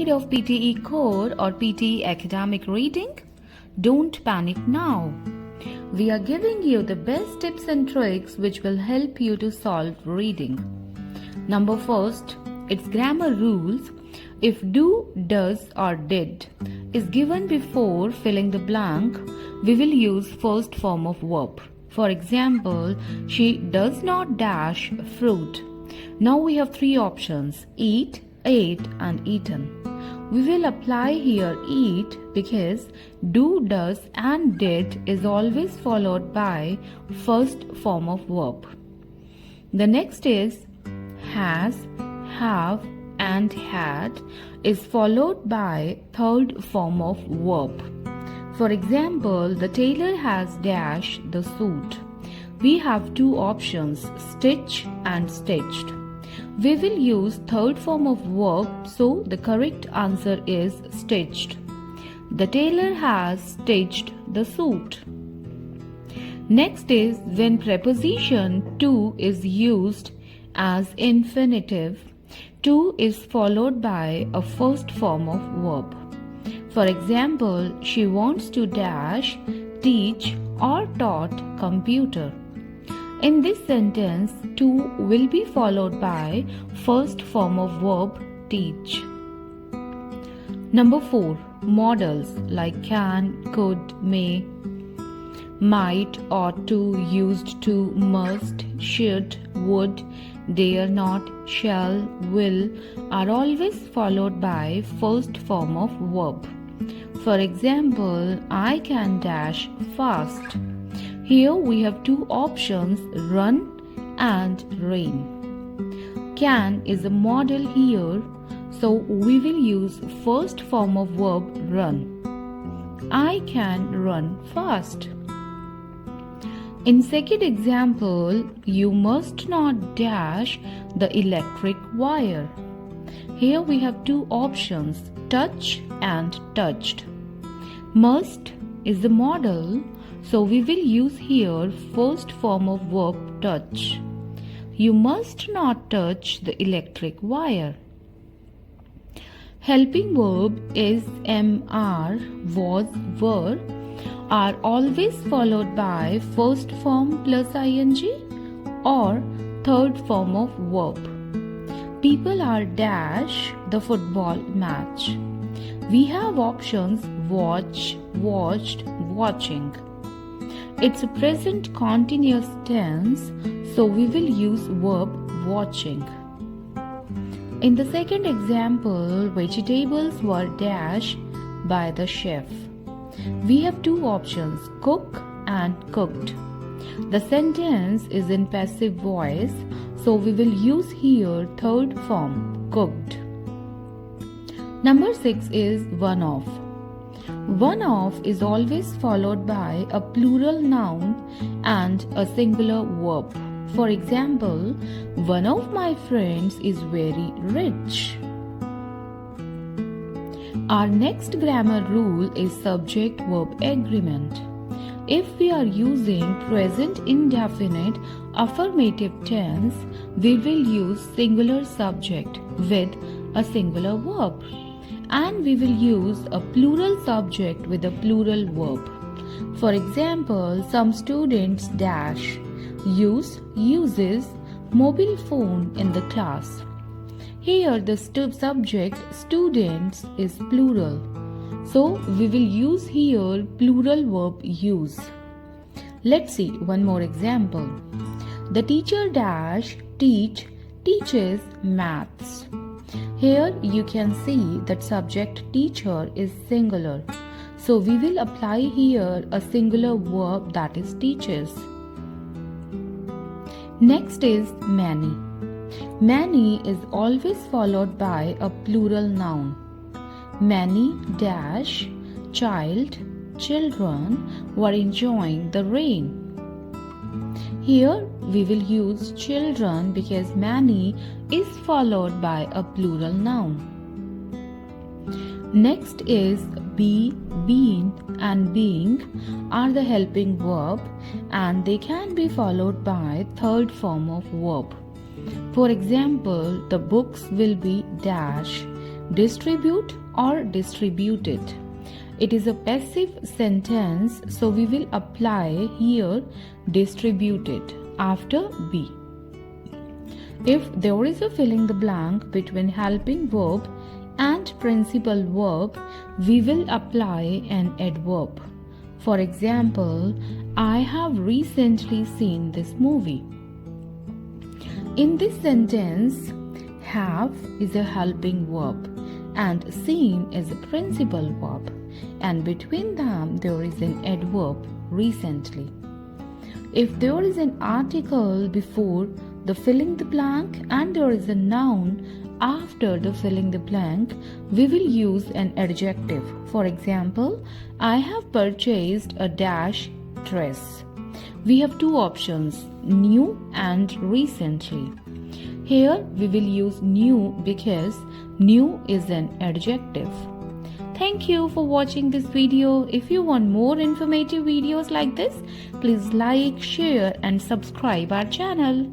Tired of PTE Core or PTE Academic Reading? Don't panic now. We are giving you the best tips and tricks which will help you to solve reading. Number first, it's grammar rules. If do, does or did is given before filling the blank, we will use first form of verb. For example, she does not dash fruit. Now we have three options: eat, ate and eaten. We will apply here eat because do, does and did is always followed by first form of verb. The next is has, have and had is followed by third form of verb. For example, the tailor has dashed the suit. We have two options, stitch and stitched. We will use third form of verb, so the correct answer is stitched. The tailor has stitched the suit. Next is when preposition to is used as infinitive. To is followed by a first form of verb. For example, she wants to dash, teach or taught computer. In this sentence, to will be followed by first form of verb teach. Number 4. Modals like can, could, may, might, ought to, used to, must, should, would, dare not, shall, will are always followed by first form of verb. For example, I can dash fast. Here we have two options, run and rain. Can is a modal here, so we will use first form of verb run. I can run fast. In second example, you must not dash the electric wire. Here we have two options, touch and touched. Must is the modal, so we will use here first form of verb touch. You must not touch the electric wire. Helping verb is MR, was, were are always followed by first form plus ing or third form of verb. People are dash the football match. We have options watch, watched, watching. It's a present continuous tense, so we will use verb watching. In the second example, vegetables were dashed by the chef. We have two options, cook and cooked. The sentence is in passive voice, so we will use here third form, cooked. Number 6 is one of. One of is always followed by a plural noun and a singular verb. For example, one of my friends is very rich. Our next grammar rule is Subject-Verb Agreement. If we are using present indefinite affirmative tense, we will use singular subject with a singular verb. And we will use a plural subject with a plural verb. For example, some students dash, uses mobile phone in the class. Here the subject students is plural, so we will use here plural verb use. Let's see one more example. The teacher dash teaches maths. Here you can see that subject teacher is singular, so we will apply here a singular verb that is teaches. Next is many. Many is always followed by a plural noun. Many dash children were enjoying the rain. Here we will use children because many is followed by a plural noun. Next is be, been and being are the helping verb and they can be followed by third form of verb. For example, the books will be dash distribute or distributed. It is a passive sentence, so we will apply here distributed after be. If there is a fill in the blank between helping verb and principal verb, we will apply an adverb. For example, I have recently seen this movie. In this sentence, have is a helping verb and seen is a principal verb, and between them there is an adverb recently. If there is an article before the filling the blank and there is a noun after the filling the blank, we will use an adjective. For example, I have purchased a dash dress. We have two options, new and recently. Here we will use new because new is an adjective. Thank you for watching this video. If you want more informative videos like this, please like, share and subscribe our channel.